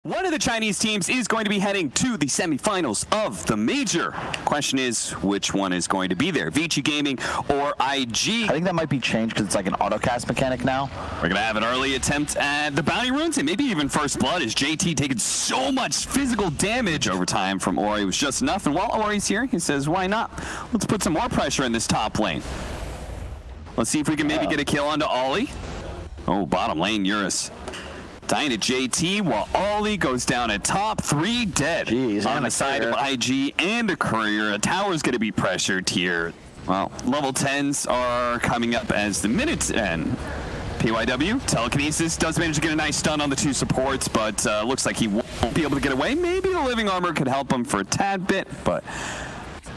One of the Chinese teams is going to be heading to the semifinals of the major. Question is, which one is going to be there? Vici Gaming or IG? I think that might be changed because it's like an autocast mechanic now. We're going to have an early attempt at the bounty runes and maybe even first blood, as JT taking so much physical damage over time from Ori was just enough. And while Ori's here, he says, why not? Let's put some more pressure in this top lane. Let's see if we can maybe get a kill onto Ollie. Oh, bottom lane, Eurus. Dying to JT while Ollie goes down at top. 3 dead. Jeez, on the side of IG and a courier. A tower's going to be pressured here. Well, level 10s are coming up as the minutes end. PYW, Telekinesis does manage to get a nice stun on the 2 supports, but looks like he won't be able to get away. Maybe the living armor could help him for a tad bit, but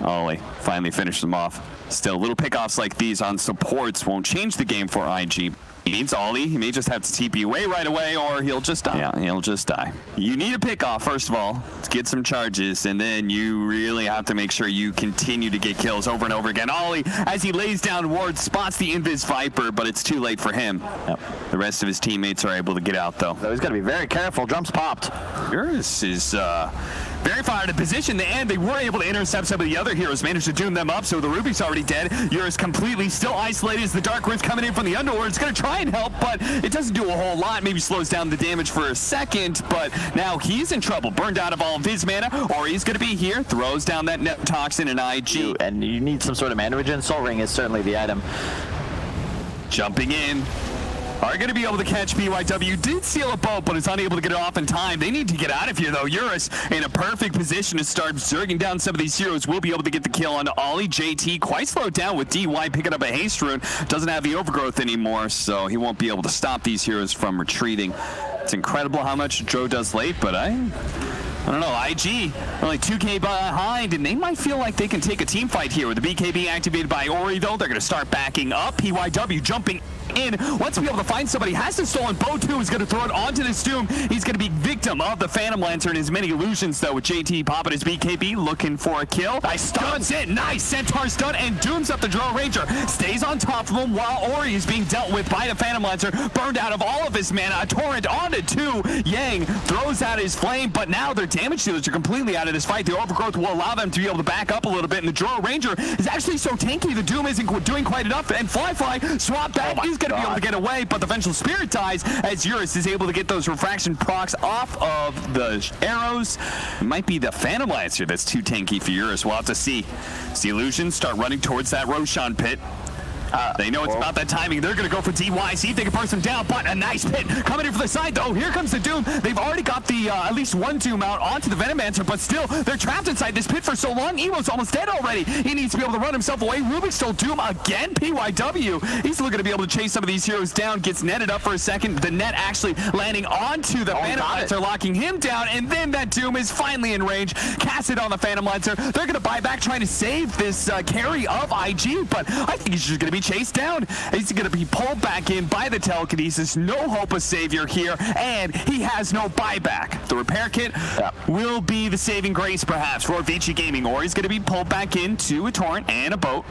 Ollie finally finished them off. Still, little pickoffs like these on supports won't change the game for IG. He needs Ollie. He may just have to TP away right away, or he'll just die. Yeah, he'll just die. You need a pickoff, first of all, to get some charges, and then you really have to make sure you continue to get kills over and over again. Ollie, as he lays down wards, spots the Invis Viper, but it's too late for him. Yep. The rest of his teammates are able to get out, though. So he's got to be very careful. Drums popped. Eurus is very far out of position, and they were able to intercept some of the other heroes, managed to doom them up, so the Ruby's already dead. Eurus completely still isolated as the Dark Rift coming in from the Underworld. It's going to try and help, but it doesn't do a whole lot. Maybe slows down the damage for a second, but now he's in trouble. Burned out of all of his mana, or he's going to be here, throws down that net toxin and IG. And you need some sort of mana regen. Soul Ring is certainly the item. Jumping in. Are going to be able to catch PYW. Did steal a boat, but is unable to get it off in time. They need to get out of here, though. Eurus in a perfect position to start zerging down some of these heroes. Will be able to get the kill on Ollie. JT quite slowed down with DY picking up a haste rune. Doesn't have the overgrowth anymore, so he won't be able to stop these heroes from retreating. It's incredible how much Dro does late, but I don't know. IG only 2k behind, and they might feel like they can take a team fight here with the BKB activated by Ori, though. They're going to start backing up. PYW jumping in. Wants to be able to find somebody. Has the stolen bow too. Is going to throw it onto this Doom. He's going to be victim of the Phantom Lancer and his many illusions, though, with JT popping his BKB, looking for a kill. Nice stuns it. Nice Centaur stun and dooms up the Drow Ranger. Stays on top of him while Ori is being dealt with by the Phantom Lancer. Burned out of all of his mana. A torrent onto 2. Yang throws out his flame, but now their damage dealers are completely out of this fight. The overgrowth will allow them to be able to back up a little bit, and the Drow Ranger is actually so tanky. The Doom isn't doing quite enough, and Fly swap back. He's going to be able to get away, but the Vengeful Spirit dies as Eurus is able to get those refraction procs off of the arrows. It might be the Phantom Lancer that's too tanky for Eurus. We'll have to see. The Illusions start running towards that Roshan pit. They know it's about that timing. They're going to go for DY, see if they can burst him down, but a nice pit coming in for the side, though. Here comes the Doom. They've already got the at least one Doom out onto the Venomancer, but still, they're trapped inside this pit for so long. Emo's almost dead already. He needs to be able to run himself away. Rubik's still Doom again. PYW, he's looking to be able to chase some of these heroes down. Gets netted up for a second. The net actually landing onto the Phantom Lancer, locking him down, and then that Doom is finally in range. Cast it on the Phantom Lancer. They're going to buy back, trying to save this carry of IG, but I think he's just going to be chased down. He's going to be pulled back in by the Telekinesis. No hope of savior here, and he has no buyback. The repair kit will be the saving grace, perhaps, for Vici Gaming, or he's going to be pulled back into a torrent and a boat.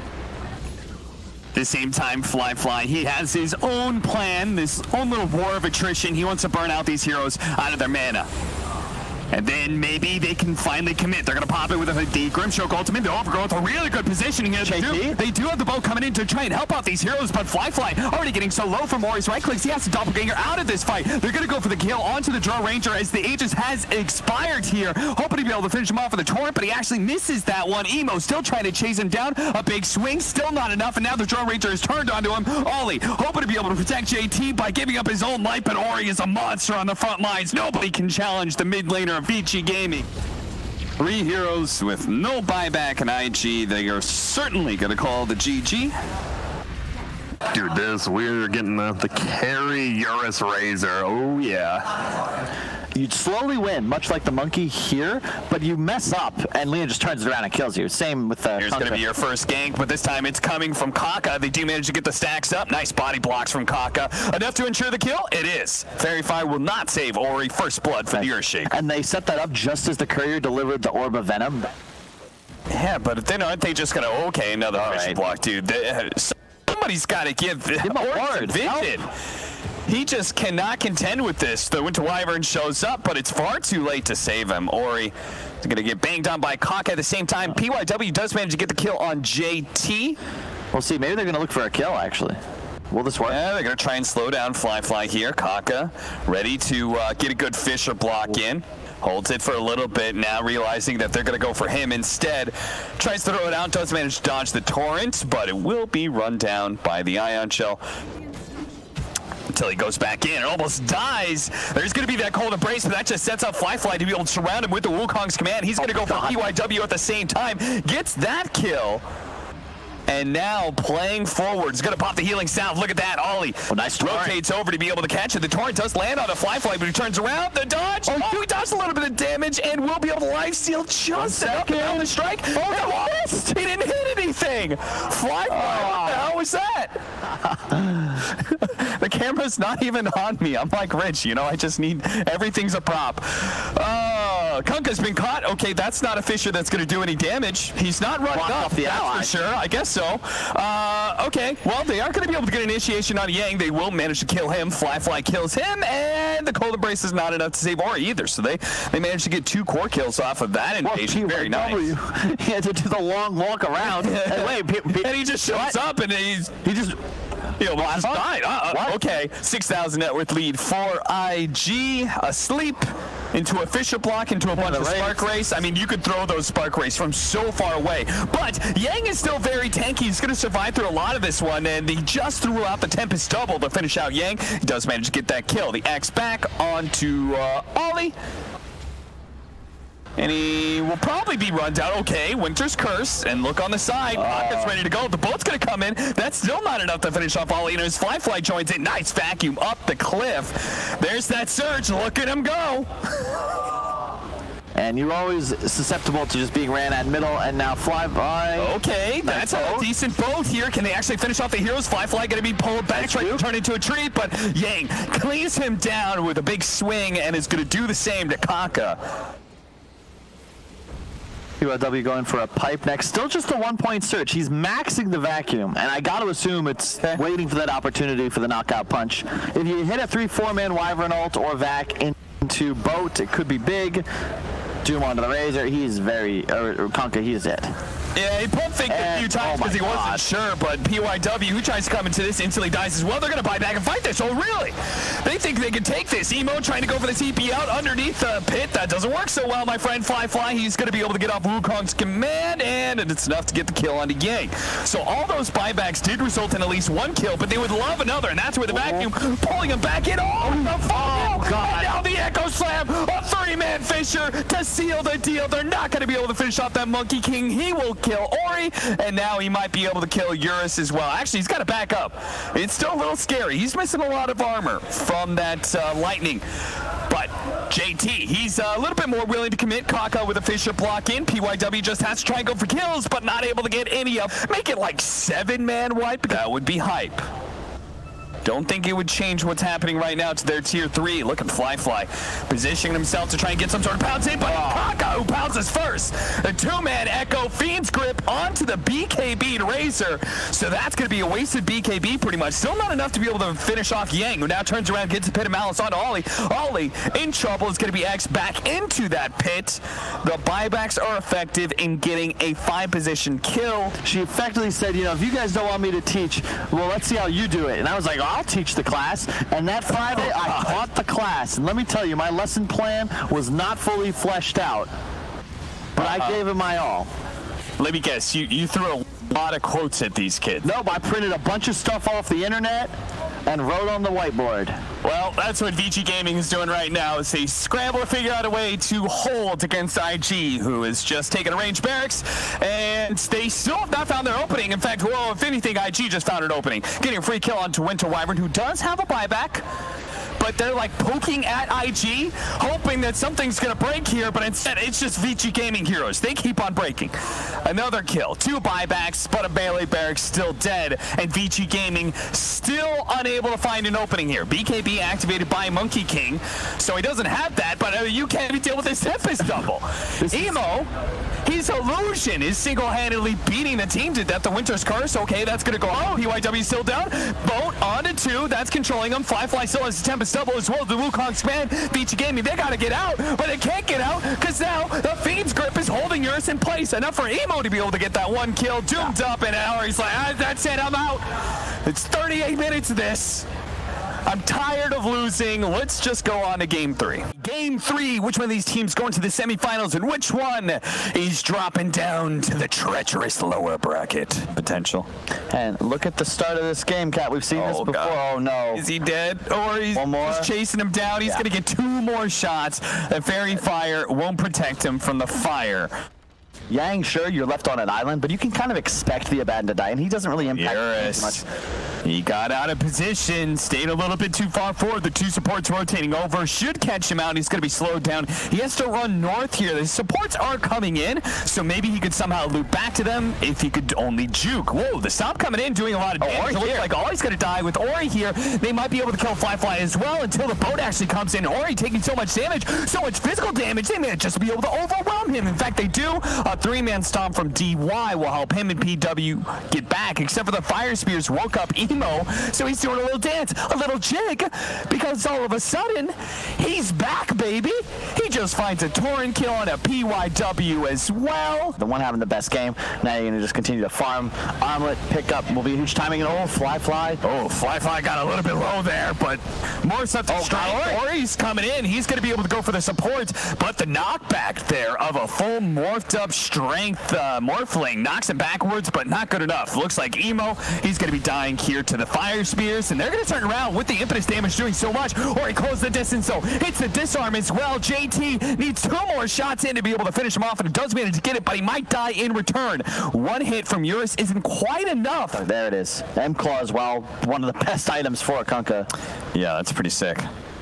At the same time, Fly, he has his own plan, this own little war of attrition. He wants to burn out these heroes out of their mana. And then maybe they can finally commit. They're going to pop it with the Grimstroke ultimate. The overgrowth, a really good positioning here. They do have the bow coming in to try and help out these heroes, but Fly already getting so low from Ori's right clicks. He has the Doppelganger out of this fight. They're going to go for the kill onto the Drow Ranger as the Aegis has expired here. Hoping to be able to finish him off with a torrent, but he actually misses that one. Emo still trying to chase him down. A big swing, still not enough, and now the Drow Ranger is turned onto him. Ollie hoping to be able to protect JT by giving up his own life, but Ori is a monster on the front lines. Nobody can challenge the mid laner of Vici Gaming. 3 heroes with no buyback in IG. They are certainly going to call the GG. Dude, we're getting the carry Eurus Razor. Oh, yeah. You slowly win, much like the monkey here, but you mess up, and Lena just turns it around and kills you. Same with the... Here's going to be your first gank, but this time it's coming from Kaka. They do manage to get the stacks up. Nice body blocks from Kaka. Enough to ensure the kill? It is. Fairy Fire will not save Ori. First blood for the Earthshake. And they set that up just as the courier delivered the Orb of Venom. Yeah, but then aren't they just going to... Okay, another mission block, dude. Somebody's got to give him a word. Vision. He just cannot contend with this. The Winter Wyvern shows up, but it's far too late to save him. Ori is going to get banged on by Kaka at the same time. PYW does manage to get the kill on JT. We'll see. Maybe they're going to look for a kill, actually. Will this work? Yeah, they're going to try and slow down Fly here. Kaka ready to get a good Fisher block in. Holds it for a little bit, now realizing that they're going to go for him instead. Tries to throw it out, does manage to dodge the Torrent, but it will be run down by the Ion Shell. Until he goes back in and almost dies. There's going to be that cold embrace, but that just sets up Fly to be able to surround him with the Wukong's command. He's going to go for PYW at the same time. Gets that kill. And now playing forward. He's going to pop the healing salve. Look at that. Ollie nice rotates over to be able to catch it. The Torrent does land on a Fly, but he turns around. The dodge. Oh, he dodged a little bit of damage and will be able to life steal just enough on the strike. Oh, he missed. He didn't hit anything. Fly, what the hell was that? The camera's not even on me. I'm like Rich, you know, I just need, everything's a prop. Kunka's been caught. Okay, that's not a Fisher that's going to do any damage. He's not running up, that's for sure. I guess so. Okay, well, they are going to be able to get initiation on Yang. They will manage to kill him. Fly kills him, and the Cold Embrace is not enough to save Ori either. So they managed to get 2 core kills off of that invasion. Very nice. He had to do the long walk around. And he just shows up, and he just... He almost died. Okay, 6,000 net worth lead for IG. Asleep into a Fisher block, into a bunch of Spark Race. I mean, you could throw those Spark Race from so far away. But Yang is still very tanky. He's going to survive through a lot of this one, and he just threw out the Tempest Double to finish out Yang. He does manage to get that kill. The axe back onto Ollie. And he will probably be run down. Okay, Winter's Curse. And look on the side. Kaka's ready to go. The boat's going to come in. That's still not enough to finish off Ollie. And his Fly joins it. Nice vacuum up the cliff. There's that surge. Look at him go. And you're always susceptible to just being ran at middle, and now Fly. Okay, that's a decent boat here. Can they actually finish off the heroes? Fly going to be pulled back, trying to turn into a tree, but Yang cleans him down with a big swing and is going to do the same to Kaka. PYW going for a pipe next. Still just a 1-point search. He's maxing the vacuum, and I got to assume it's waiting for that opportunity for the knockout punch. If you hit a 3-4-man Wyvern ult or vac into boat, it could be big. Doom onto the Razor. He's very, Conka, he's it. Yeah, he pulled Fink a few times because he wasn't sure, but PYW, who tries to come into this, instantly dies as well. They're going to buy back and fight this. Oh, really? They think they can take this. Emo trying to go for the TP out underneath the pit. That doesn't work so well, my friend. Fly. He's going to be able to get off Wukong's command, and it's enough to get the kill onto Yang. So all those buybacks did result in at least 1 kill, but they would love another, and that's where the vacuum pulling him back in. Oh, the fall! And now the Echo Slam, a 3-man Fisher to seal the deal. They're not going to be able to finish off that Monkey King. He will kill Ori, and now he might be able to kill Eurus as well. Actually, he's got to back up. It's still a little scary. He's missing a lot of armor from that lightning. But JT, he's a little bit more willing to commit. Kaka with a Fisher block in. PYW just has to try and go for kills, but not able to get any of. Make it like 7-man wipe. That would be hype. Don't think it would change what's happening right now to their tier 3. Look at Fly. Positioning himself to try and get some sort of pounce in, but Kaka who pounces first. The 2-man Echo Fiend's Grip onto the BKB Razor. So that's going to be a wasted BKB pretty much. Still not enough to be able to finish off Yang, who now turns around, gets a Pit of Malice onto Ollie. Ollie in trouble, is going to be X back into that pit. The buybacks are effective in getting a 5-position kill. She effectively said, you know, if you guys don't want me to teach, well, let's see how you do it. And I was like, I'll teach the class. And that Friday, I taught the class. And let me tell you, my lesson plan was not fully fleshed out. But I gave it my all. Let me guess, you threw a lot of quotes at these kids. Nope, I printed a bunch of stuff off the internet and wrote on the whiteboard. Well, that's what Vici Gaming is doing right now, is they scramble to figure out a way to hold against IG, who is just taking a range barracks, and they still have not found their opening. In fact, well, if anything, IG just found an opening. Getting a free kill onto Winter Wyvern, who does have a buyback. But but they're like poking at IG, hoping that something's gonna break here, but instead it's just Vici Gaming heroes. They keep on breaking. Another kill, 2 buybacks, but a melee barracks still dead, and Vici Gaming still unable to find an opening here. BKB activated by Monkey King, so he doesn't have that, but you can't even deal with this Tempest double. Emo, his illusion is single-handedly beating the team to death. The Winter's Curse, okay, that's gonna go out. PYW still down. Boat on to 2, that's controlling him. Fly still has a Tempest double as well as the Wukong span. Vici Gaming, they gotta get out, but they can't get out because now the Fiend's grip is holding Eurus in place. Enough for Emo to be able to get that 1 kill. Doomed up, and Ori's like, that's it, I'm out. It's 38 minutes of this. I'm tired of losing. Let's just go on to game 3. Game 3, which one of these teams going to the semifinals and which one is dropping down to the treacherous lower bracket potential? And look at the start of this game, Kat. We've seen this before. God. Oh, no. Is he dead? Or he's just chasing him down. He's going to get 2 more shots. The Fairy Fire won't protect him from the fire. Yang, sure, you're left on an island, but you can kind of expect the Abaddon to die, and he doesn't really impact too much. He got out of position, stayed a little bit too far forward. The 2 supports rotating over, should catch him out. He's going to be slowed down. He has to run north here. The supports are coming in, so maybe he could somehow loop back to them if he could only juke. Whoa, the Stomp coming in, doing a lot of damage. It looks like Ori's going to die with Ori here. They might be able to kill Fly as well until the boat actually comes in. Ori taking so much damage, so much physical damage, they may just be able to overwhelm him. In fact, they do. A 3-man Stomp from DY will help him and PW get back, except for the Fire Spears woke up Emo, so he's doing a little dance, a little jig, because all of a sudden, he's back, baby. He just finds a Torrent kill on a PYW as well. The one having the best game. Now you're going to just continue to farm. Armlet pickup will be a huge timing. And oh, Fly. Oh, Fly got a little bit low there, but more stuff to strike. Ori's coming in. He's going to be able to go for the support, but the knockback there of a full morphed up strength Morphling knocks him backwards, but not good enough. Looks like Emo, he's going to be dying here to the Fire Spears, and they're going to turn around with the impetus damage doing so much. Ori closed the distance, so hits the disarm as well. JT needs 2 more shots in to be able to finish him off, and does manage to get it, but he might die in return. 1 hit from Eurus isn't quite enough. Oh, there it is. M-Claw as well, one of the best items for a Kunkka. Yeah, that's pretty sick.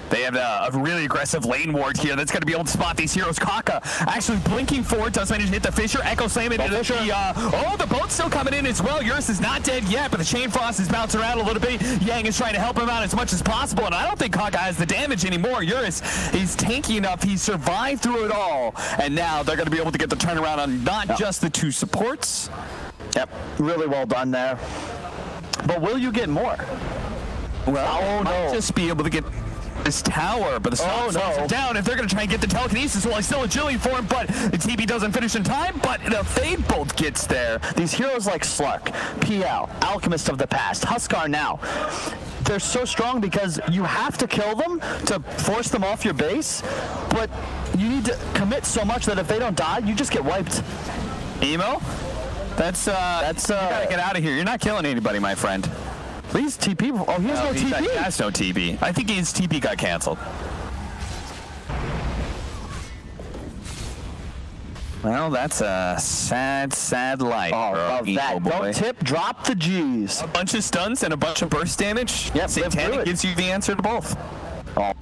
They have a really aggressive lane ward here that's going to be able to spot these heroes. Kaka actually blinking forward, does manage to hit the Fisher. Echo Slam it into the boat's still coming in as well. Eurus is not dead yet, but the Chain Frost is bouncing around a little bit. Yang is trying to help him out as much as possible, and I don't think Kaka has the damage anymore. Eurus, he's tanky enough. He survived through it all, and now they're going to be able to get the turnaround on not just the 2 supports. Yep, really well done there. But will you get more? Well, might just be able to get this tower, but the Stomp slows him down. If they're going to try and get the telekinesis, well, it's still agility for him, but the TB doesn't finish in time, but the Fade Bolt gets there. These heroes like Slark, PL, Alchemist of the past, Huskar now, they're so strong because you have to kill them to force them off your base, but you need to commit so much that if they don't die, you just get wiped. Emo? That's you gotta get out of here. You're not killing anybody, my friend. Please TP. Oh, he has no TP. He has no TP. I think his TP got canceled. Well, that's a sad, sad life. Oh, love that. Don't tip, drop the G's. A bunch of stuns and a bunch of burst damage. Yep, Satanic gives you the answer to both. Oh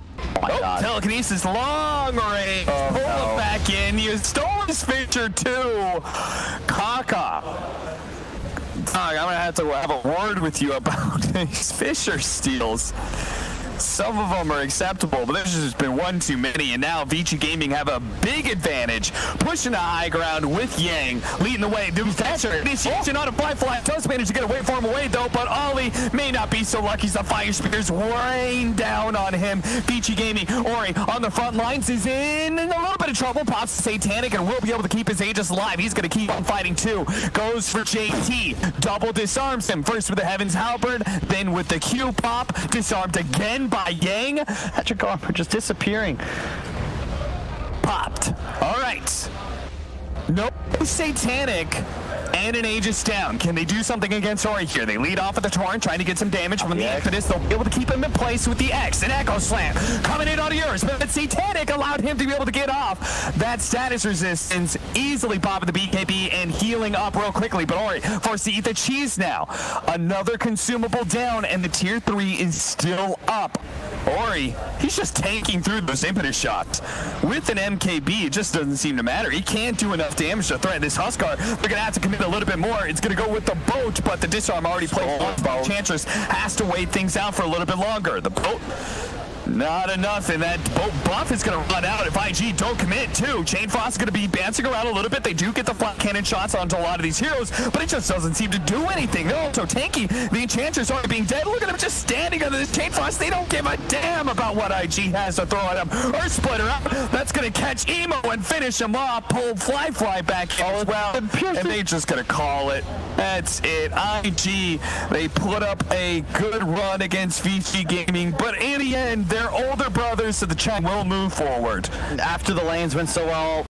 my God. Telekinesis, long range. Oh, pull it back in. You stole his Fisher too. Kaka. I'm going to have a word with you about these Fisher steals. Some of them are acceptable, but there's just been one too many, and now Vici Gaming have a big advantage, pushing the high ground with Yang, leading the way. The Fisher initiation on a Fly does manage to get away from him away, though, but Ollie may not be so lucky. The Fire Spears rain down on him. Vici Gaming, Ori on the front lines is in a little bit of trouble, pops Satanic, and will be able to keep his Aegis alive. He's going to keep on fighting, too. Goes for JT, double disarms him, first with the Heaven's Halberd, then with the Q pop, disarmed again by Yang. Patrick Armor just disappearing. Popped. All right. No Satanic and an Aegis down. Can they do something against Ori here? They lead off at the Torrent, trying to get some damage from the Impetus. They'll be able to keep him in place with the X. An Echo Slam coming in on yours, but Satanic allowed him to be able to get off that status resistance, easily popping the BKB and healing up real quickly. But Ori forced to eat the cheese now. Another consumable down, and the tier 3 is still up. Ori, he's just tanking through those impetus shots. With an MKB, it just doesn't seem to matter. He can't do enough damage to threaten this Huskar. They're going to have to commit a little bit more. It's going to go with the boat, but the disarm already played on boat. Enchantress has to wait things out for a little bit longer. The boat, not enough, and that boat buff is going to run out if IG don't commit too. Chain Frost is going to be bouncing around a little bit. They do get the flat cannon shots onto a lot of these heroes, but it just doesn't seem to do anything. They're also tanky. The Enchantress already being dead. Look at them just standing under this Chain Frost. They don't give a damn about what IG has to throw at them. Earth Splitter up. That's going to catch Emo and finish him off. Pull Fly back in as well, and they're just going to call it. That's it. IG, they put up a good run against Vici Gaming, but in the end, their older brothers, so the chat will move forward. After the lanes went so well,